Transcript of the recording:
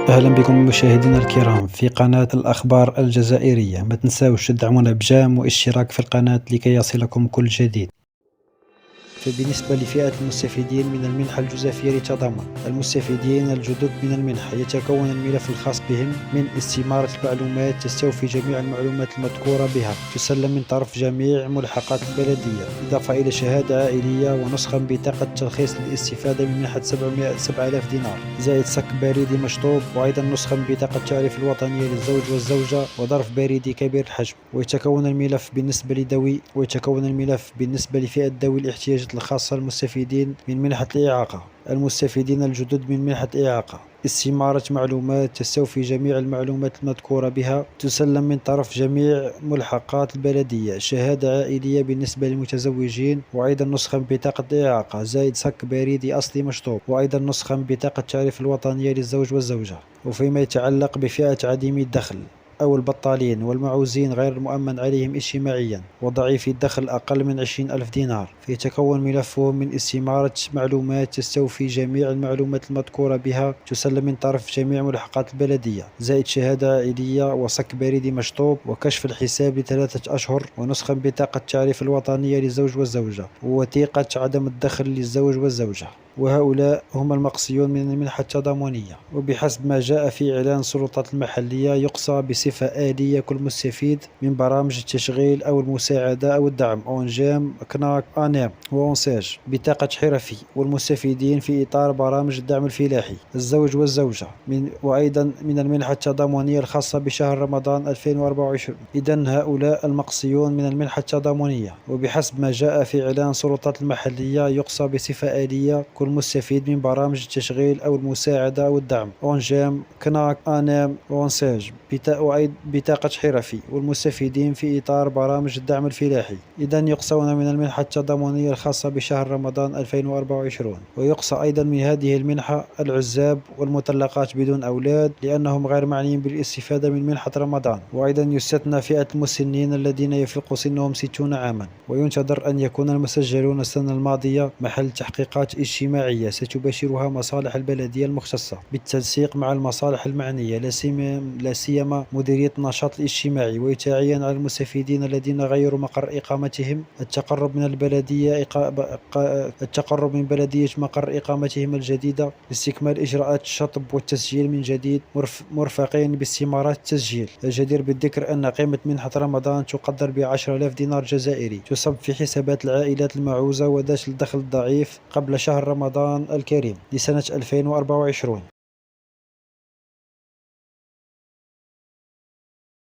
أهلا بكم مشاهدينا الكرام في قناة الأخبار الجزائرية. ما تنساوش تدعمونا بجيم واشتراك في القناة لكي يصلكم كل جديد. فبالنسبة لفئة المستفيدين من المنحة الجزافية للتضامن، المستفيدين الجدد من المنحة يتكون الملف الخاص بهم من استمارة المعلومات تستوفي جميع المعلومات المذكورة بها، تسلم من طرف جميع ملحقات البلدية، إضافة إلى شهادة عائلية ونسخة من بطاقة ترخيص للاستفادة من منحة 7000 دينار، زائد صك بريدي مشطوب، وأيضا نسخة من بطاقة التعريف الوطنية للزوج والزوجة وظرف بريدي كبير الحجم. ويتكون الملف بالنسبة لفئة ذوي الاحتياجات الخاصة المستفيدين من منحة الإعاقة. المستفيدين الجدد من منحة الإعاقة استمارة معلومات تستوفي جميع المعلومات المذكورة بها، تسلم من طرف جميع ملحقات البلدية، شهادة عائلية بالنسبة للمتزوجين، وأيضا نسخة من بطاقة الإعاقة، زائد صك بريدي أصلي مشطوب، وأيضا نسخة من بطاقة التعريف الوطنية للزوج والزوجة. وفيما يتعلق بفئة عديمي الدخل أو البطالين والمعوزين غير المؤمن عليهم اجتماعيا وضعيفي الدخل أقل من 20,000 دينار، فيتكون ملفهم من استمارة معلومات تستوفي جميع المعلومات المذكورة بها، تسلم من طرف جميع ملحقات البلدية، زائد شهادة عائلية وصك بريدي مشطوب وكشف الحساب ل3 أشهر، ونسخة من بطاقة التعريف الوطنية للزوج والزوجة، ووثيقة عدم الدخل للزوج والزوجة. وهؤلاء هم المقصيون من المنحة التضامنية. وبحسب ما جاء في إعلان السلطات المحلية، يقصى بصفة آلية كل مستفيد من برامج التشغيل أو المساعدة أو الدعم أونجام، كناك، أنيم وأونساج بطاقة حرفي، والمستفيدين في إطار برامج الدعم الفلاحي، الزوج والزوجة وأيضا من المنحة التضامنية الخاصة بشهر رمضان 2024. إذن هؤلاء المقصيون من المنحة التضامنية. وبحسب ما جاء في إعلان السلطات المحلية، يقصى بصفة آلية كل مستفيد من برامج التشغيل أو المساعدة أو الدعم أونجام، كناك، أنيم وأونساج بطاقة حرفي، والمستفيدين في إطار برامج الدعم الفلاحي. إذن يقصون من المنحة التضامنية الخاصة بشهر رمضان 2024. ويقصى أيضا من هذه المنحة العزاب والمطلقات بدون أولاد، لأنهم غير معنيين بالاستفادة من منحة رمضان. وأيضا يستثنى فئة المسنين الذين يفوق سنهم 60 عاما. وينتظر أن يكون المسجلون السنة الماضية محل تحقيقات اجتماعية ستباشرها مصالح البلدية المختصة بالتنسيق مع المصالح المعنية، لا سيما مديرية النشاط الاجتماعي. ويتعين على المستفيدين الذين غيروا مقر إقامتهم التقرب من بلدية مقر إقامتهم الجديدة لاستكمال إجراءات الشطب والتسجيل من جديد، مرفقين باستمارات التسجيل. الجدير بالذكر أن قيمة منحة رمضان تقدر ب10,000 دينار جزائري، تصب في حسابات العائلات المعوزة وذات الدخل الضعيف قبل شهر رمضان الكريم لسنة 2024.